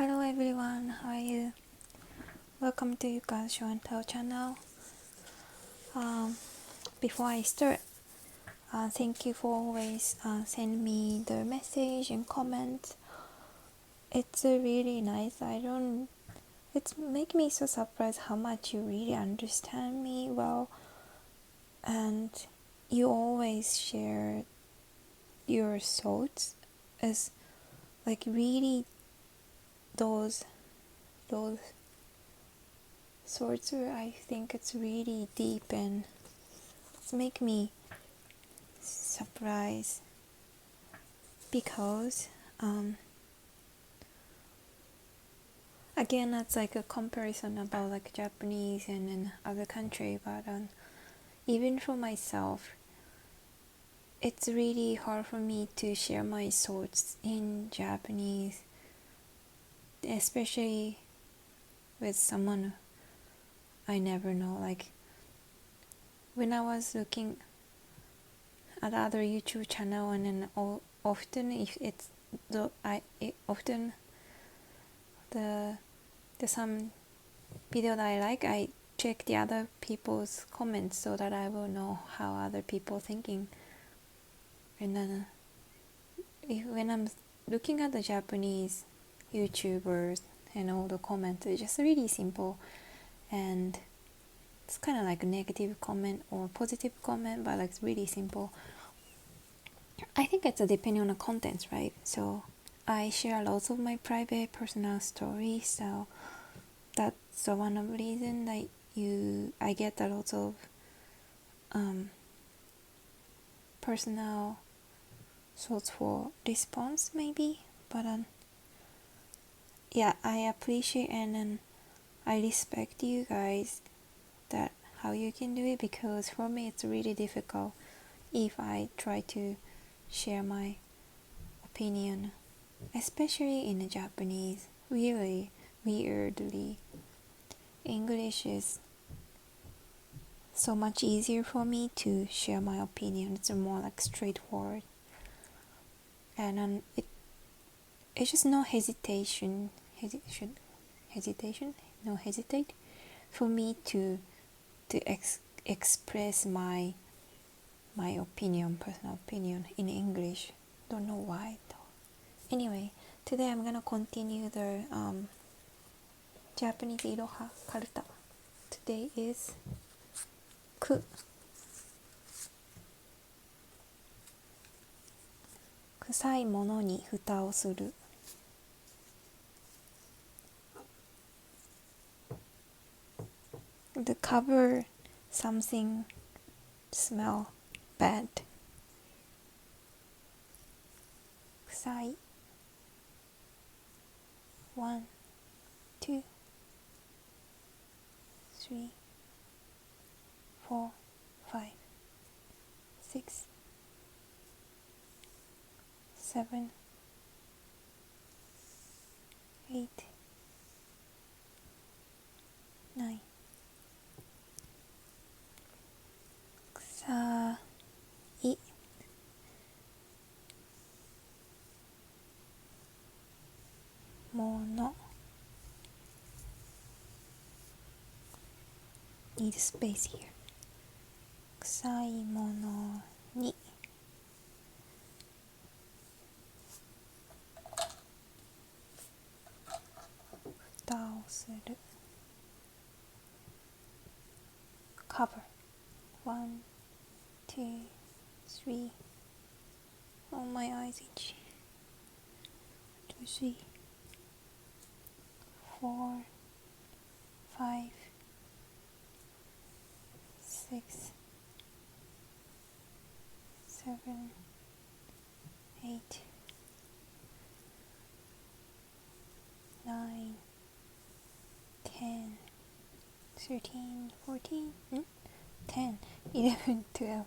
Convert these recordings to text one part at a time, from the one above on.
Hello everyone, how are you? Welcome to Yuka's Show and Tell channel. Before I start, thank you for always sending me the message and comments. It's really nice. It's make me so surprised how much you really understand me well, and you always share your thoughts as like really those thoughts where I think it's really deep and it's make me surprised because again that's like a comparison about like Japanese and in other country, but even for myself it's really hard for me to share my thoughts in Japanese, especially with someone I never know. Like when I was looking at other YouTube channel, and then often if it's often the some video that I like, I check the other people's comments so that I will know how other people thinking. And then when I'm looking at the Japanese YouTubers and all the comments, it's just really simple, and it's kind of like a negative comment or positive comment, but like it's really simple. I think it's depending on the contents, right? So I share lots of my private personal stories, so that's one of the reasons that I get a lot of personal thoughts for response maybe, but yeah, I appreciate and I respect you guys that how you can do it, because for me it's really difficult if I try to share my opinion, especially in the Japanese. Really weirdly, English is so much easier for me to share my opinion. It's more like straightforward, and it's just no hesitate for me to express my opinion, personal opinion in English. Don't know why though. Anyway, today I'm gonna continue the Japanese Iroha Karuta. Today is ku. 臭いものに蓋をする。The cover something smell bad. 臭い。1, 2, 3, 4, 5, 6, 7, 8, 9. 臭いもの need space here. 臭いものに蓋をする。 cover 1, 2, 3. Oh, my eyes itchy. 2, 3, 4, 5, 6, 7, 8, 9, 10, 13, 14, 10, 11, 12,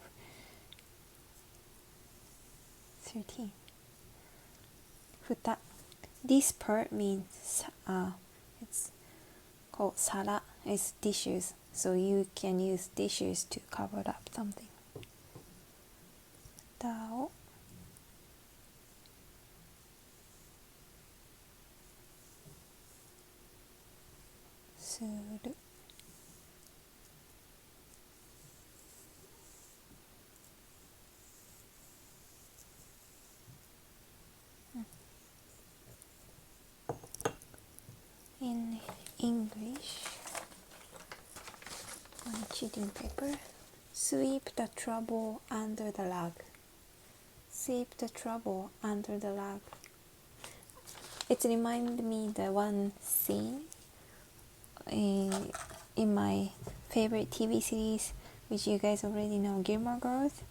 13. 蓋. This part means it's called sara. It's dishes, so you can use dishes to cover up something. 蓋をる。In English, on cheating paper, sweep the trouble under the rug. Sweep the trouble under the rug. It reminded me the one scene in my favorite TV series, which you guys already know, Gilmore Girls.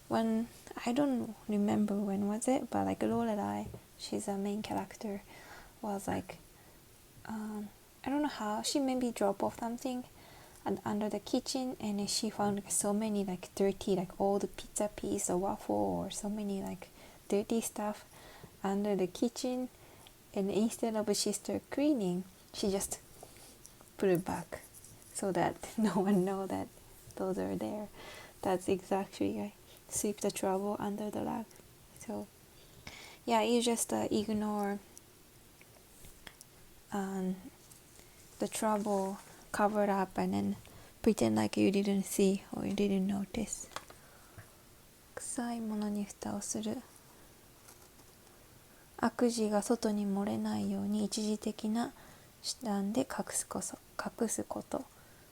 When I don't remember when was it, but like Lorelai, she's a main character, was like, I don't know how, she maybe dropped off something under the kitchen, and she found like so many like dirty, like all the pizza piece or waffle or so many like dirty stuff under the kitchen, and instead of she start cleaning, she just put it back so that no one know that those are there. That's exactly right. Sweep the trouble under the rug. So yeah, you just ignore the trouble, cover it up, and then pretend like you didn't see or you didn't notice. 臭いものに蓋をする。悪事が外に漏れないように一時的な手段で隠すこと。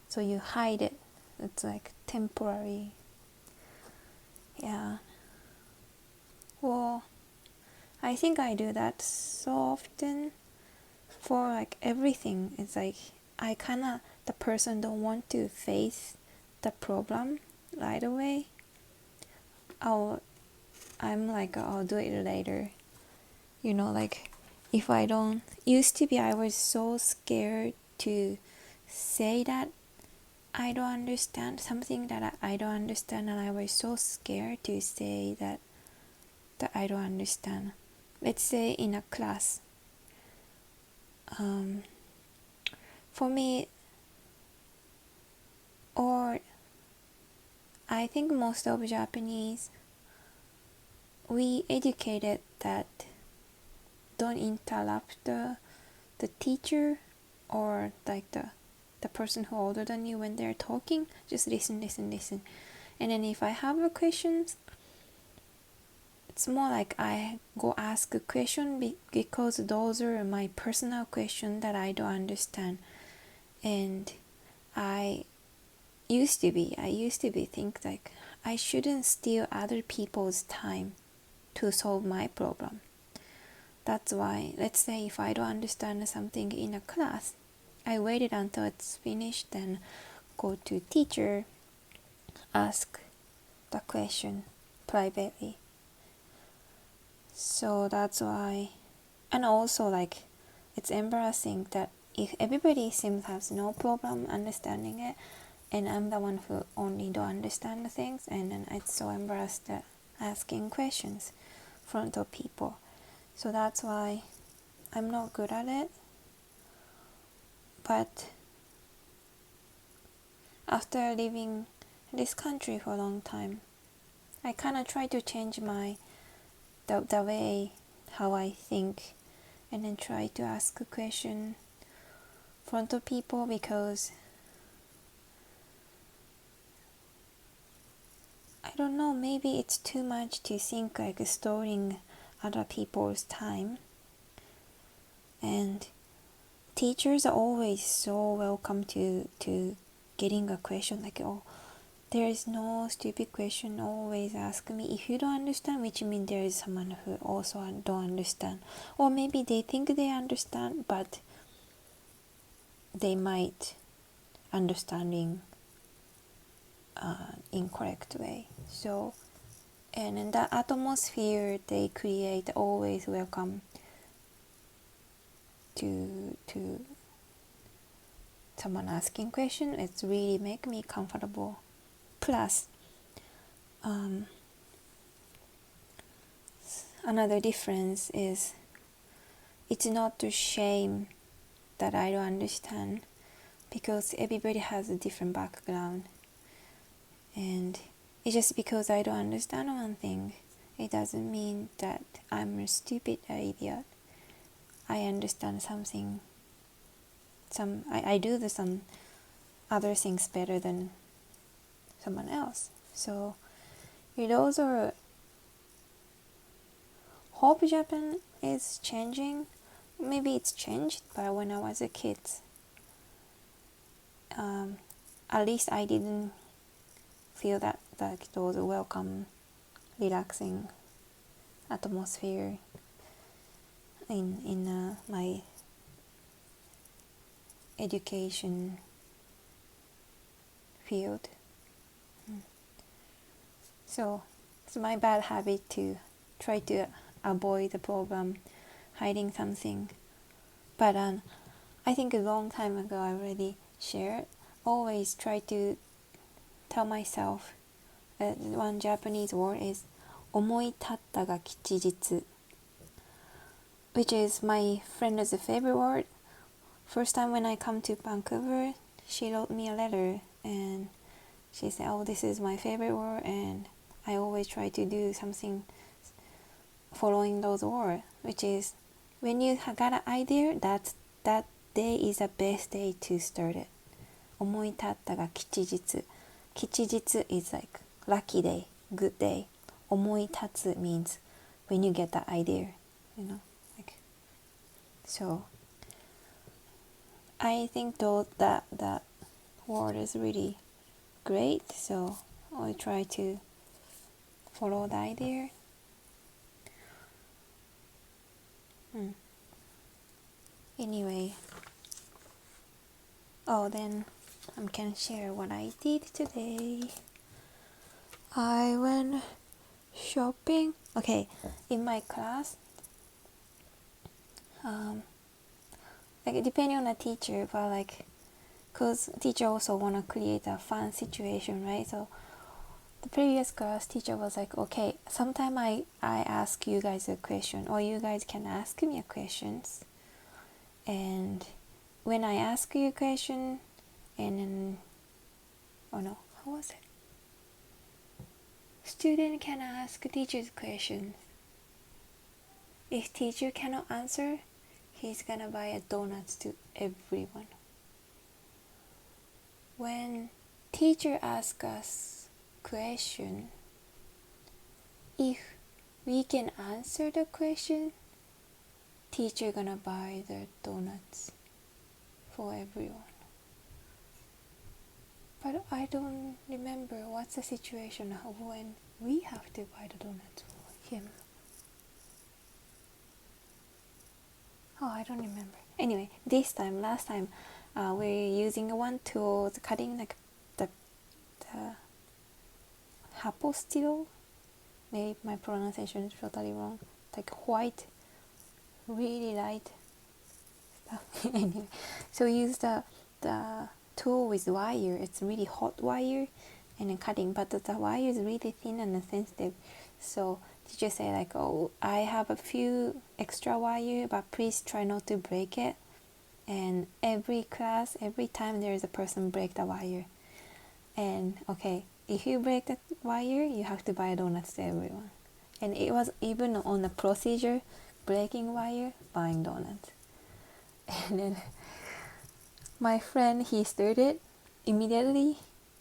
So you hide it. It's like temporary. Yeah. Well, I think I do that so often for like everything. It's like I kinda, the person don't want to face the problem right away. I'm like, I'll do it later. You know, like if I don't, used to be I was so scared to say that I don't understand something that I don't understand, and I was so scared to say that I don't understand. Let's say in a class. For me, or I think most of Japanese, we educated that don't interrupt the teacher or like the person who older than you when they're talking. Just listen. And then if I have a questions, it's more like I go ask a question because those are my personal questions that I don't understand. And I used to be think like I shouldn't steal other people's time to solve my problem. That's why, let's say if I don't understand something in a class, I waited until it's finished, then go to teacher, ask the question privately. So that's why, and also like it's embarrassing that if everybody seems has no problem understanding it, and I'm the one who only don't understand the things, and then it's so embarrassed that asking questions in front of people. So that's why I'm not good at it. But after living in this country for a long time, I kind of try to change the way how I think, and then try to ask a question in front of people, because I don't know, maybe it's too much to think like storing other people's time. And teachers are always so welcome to getting a question like, oh, there is no stupid question, always ask me if you don't understand, which means there is someone who also don't understand, or maybe they think they understand but they might understanding incorrect way. So, and in that atmosphere they create, always welcome to someone asking question. It's really make me comfortable. Plus, another difference is it's not to shame that I don't understand, because everybody has a different background, and it's just because I don't understand one thing, it doesn't mean that I'm a stupid or idiot. I understand something I do some other things better than someone else. So those are, hope Japan is changing. Maybe it's changed, but when I was a kid, at least I didn't feel that it was a welcome, relaxing atmosphere in my education field. So it's my bad habit to try to avoid the problem, hiding something. But I think a long time ago I already shared, always try to tell myself one Japanese word is 思い立ったが吉日, which is my friend's favorite word. First time when I come to Vancouver, she wrote me a letter and she said, oh, this is my favorite word, and I always try to do something following those words, which is when you got an idea, that day is the best day to start it. 思い立ったが吉日. 吉日 is like lucky day, good day. 思い立つ means when you get that idea, you know, like. So I think though that word is really great, so I try to follow the idea. Anyway, then I can share what I did today. I went shopping. Okay, in my class, like depending on the teacher, but like, cause teacher also wanna create a fun situation, right? So the previous class teacher was like, okay, sometime I ask you guys a question, or you guys can ask me a questions, and when I ask you a question, and then, oh no, how was it? Student can ask teacher's questions. If teacher cannot answer, he's gonna buy a donuts to everyone. When teacher asks us question, if we can answer the question, teacher gonna buy the donuts for everyone. But I don't remember what's the situation when we have to buy the donuts for him. Oh, I don't remember. Anyway, last time, we're using one tool, cutting like the apostille. Maybe my pronunciation is totally wrong. Like white, really light stuff. Anyway, so we use the tool with wire. It's really hot wire, and then cutting, but the wire is really thin and sensitive. So teacher say like, oh, I have a few extra wire, but please try not to break it. And every class, every time there is a person break the wire. And okay, if you break the wire, you have to buy donuts to everyone. And it was even on the procedure, breaking wire, buying donuts. And then my friend, he started immediately,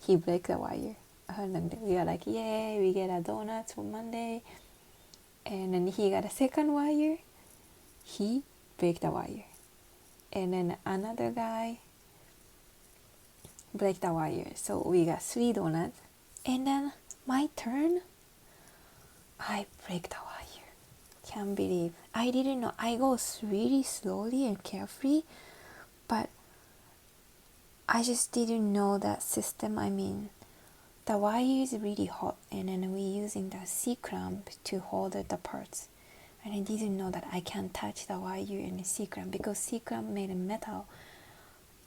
he break the wire. And we are like, yay, we get a donuts for Monday. And then he got a second wire, he break the wire. And then another guy break the wire. So we got 3 donuts. And then my turn, I break the wire. Can't believe. I didn't know. I go really slowly and carefully, but I just didn't know that system. I mean, the wire is really hot, and then we're using the C-clamp to hold the parts. And I didn't know that I can't touch the wire and the C-clamp, because C-clamp made of metal,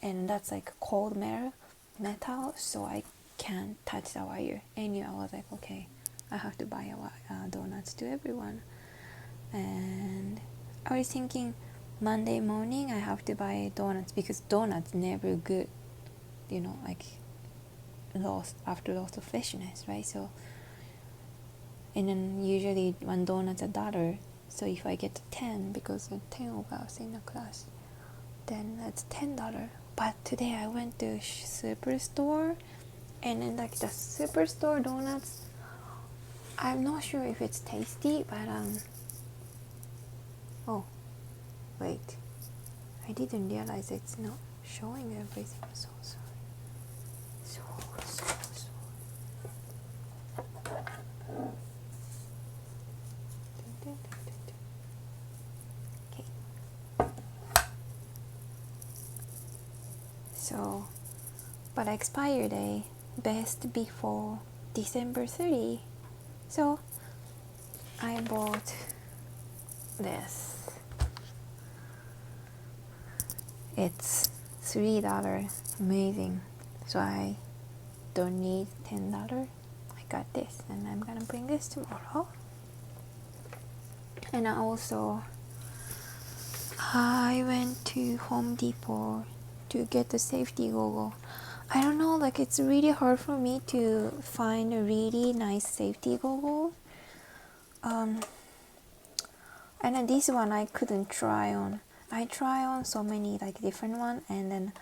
and that's like cold metal, so I can't touch the wire. Anyway, I was like, okay, I have to buy donuts to everyone. And I was thinking Monday morning I have to buy donuts, because donuts never good, you know, like after loss of freshness, right? So, and then usually $1 $1. So if I get 10, because 10 of us in the class, then that's $10. But today I went to Superstore, and then like the Superstore donuts, I'm not sure if it's tasty, but oh wait, I didn't realize it's not showing everything. I'm so sorry. So sorry. Okay. So, but expiry day best before December 30. So I bought this. It's $3. Amazing. So I don't need $10. I got this, and I'm gonna bring this tomorrow. And I went to Home Depot to get the safety goggle. I don't know, like it's really hard for me to find a really nice safety goggle. And then this one I couldn't try on. I try on so many like different ones, and then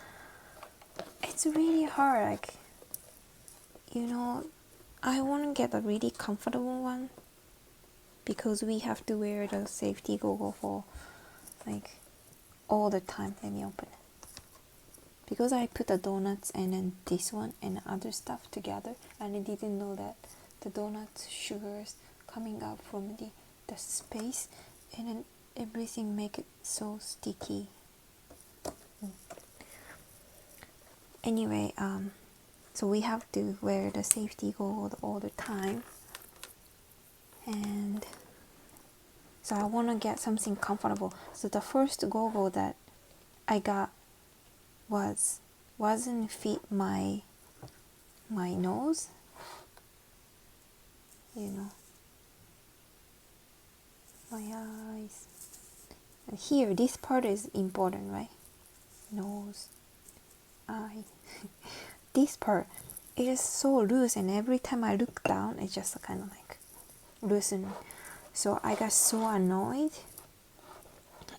it's really hard. Like, you know, I want to get a really comfortable one because we have to wear the safety goggle for like all the time. Let me open it. Because I put the donuts and then this one and other stuff together, and I didn't know that the donuts sugars coming out from the space, and then everything make it so sticky. Anyway, so we have to wear the safety goggle all the time, and so I want to get something comfortable. So the first goggle that I got wasn't fit my nose, you know, my eyes. And here, this part is important, right? Nose, eye. This part, it is so loose, and every time I look down, it's just kind of like loosened. So I got so annoyed,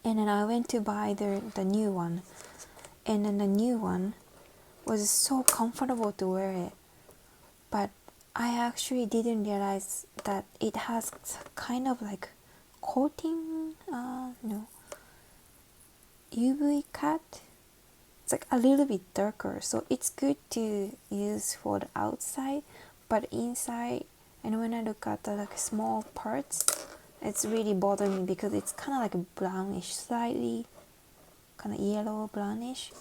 and then I went to buy the new one, and then the new one was so comfortable to wear it, but I actually didn't realize that it has kind of like coating, UV cut. It's like a little bit darker, so it's good to use for the outside, but inside, and when I look at the like small parts, it's really bothering me because it's kind of like brownish, slightly kind of yellow brownish,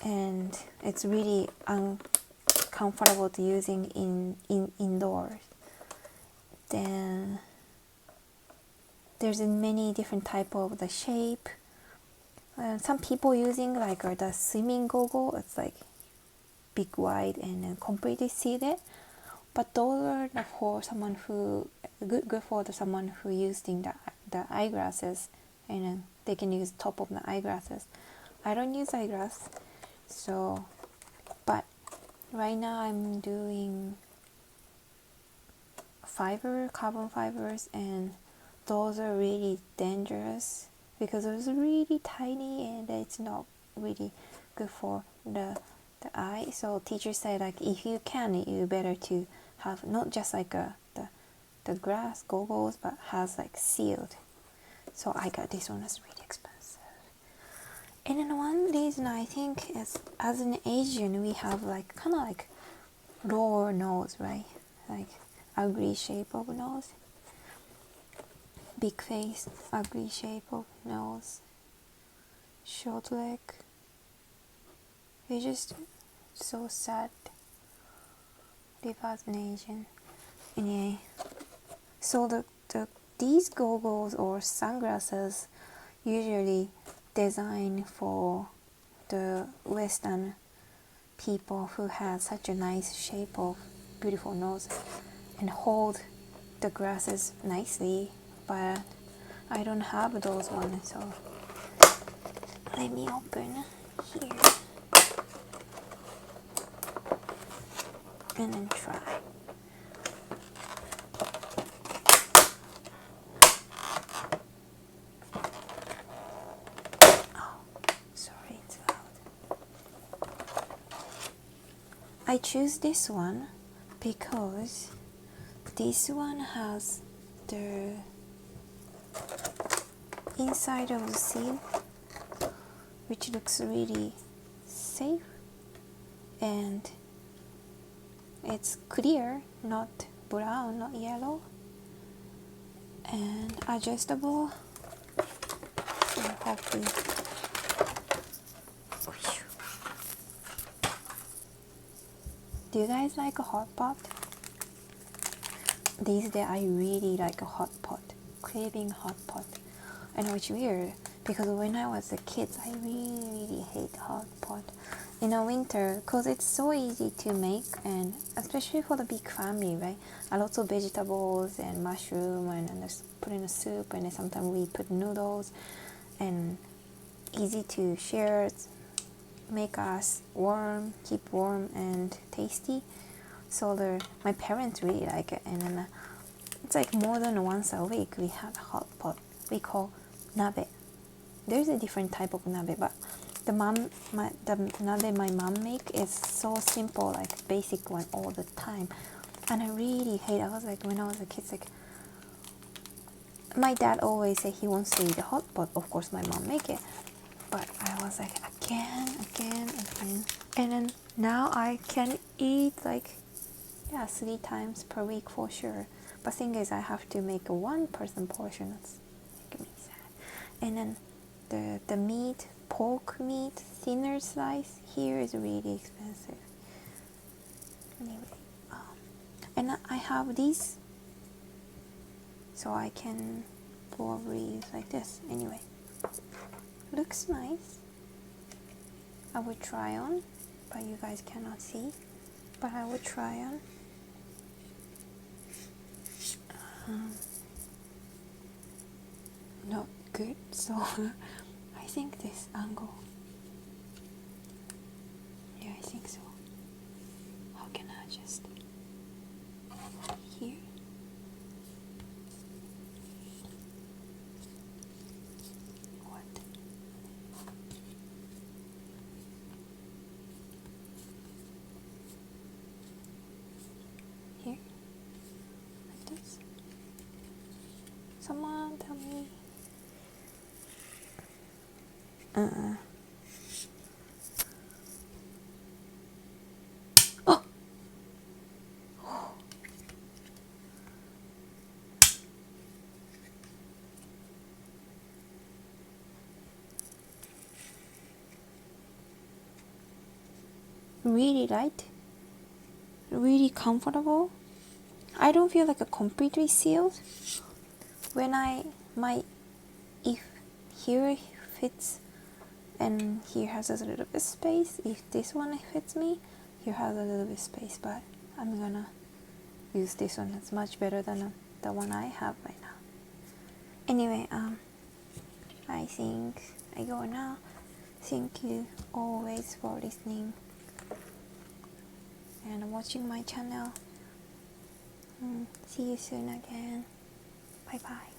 and it's really uncomfortable to using indoors. Then there's many different type of the shape. Some people using like the swimming goggle. It's like big, wide, and then completely seated. But those are for someone who good for someone who using the eyeglasses, and then they can use top of the eyeglasses. I don't use eyeglass, so but right now I'm doing carbon fibers, and those are really dangerous because it's really tiny and it's not really good for the eye. So teachers say like if you can, you better to have not just like the glass goggles, but has like sealed. So I got this one. It's really expensive. And then one reason I think is as an Asian we have like kind of like lower nose, right? Like ugly shape of nose. Big face, ugly shape of nose, short leg. It's just so sad. Live as an Asian. Anyway, so these goggles or sunglasses usually designed for the Western people who have such a nice shape of beautiful nose and hold the glasses nicely. But I don't have those ones, so let me open here and then try. Oh, I choose this one because this one has the inside of the seal, which looks really safe, and it's clear, not brown, not yellow, and adjustable, and hopefully do you guys like a hot pot? These days I really like a hot pot, craving hot pot. I know it's weird because when I was a kid I really hate hot pot in the winter because it's so easy to make, and especially for the big family, right? A lot of vegetables and mushroom and just put in a soup, and then sometimes we put noodles, and easy to share, make us warm, keep warm and tasty. So my parents really like it, and then it's like more than once a week we have a hot pot we call nabe. There's a different type of nabe, but the nabe my mom make is so simple, like basic one all the time, and I really hate. I was like, when I was a kid, like my dad always say he wants to eat a hot pot. Of course, my mom make it, but I was like again, and then now I can eat like 3 times per week for sure. But thing is, I have to make a 1-person portion. That's making me sad. And then the meat, pork meat, thinner slice here is really expensive. Anyway, and I have these, so I can probably use like this. Anyway, looks nice. I would try on, but you guys cannot see. But I would try on. Not good, so I think this angle. Yeah, I think so. How can I adjust here? What? Here? Like this? Someone tell me. Oh! Really light, really comfortable. I don't feel like a completely sealed. When if here fits and here has a little bit space, if this one fits me, here has a little bit space, but I'm gonna use this one. It's much better than the one I have right now. Anyway, I think I go now. Thank you always for listening and watching my channel. See you soon again. Bye bye.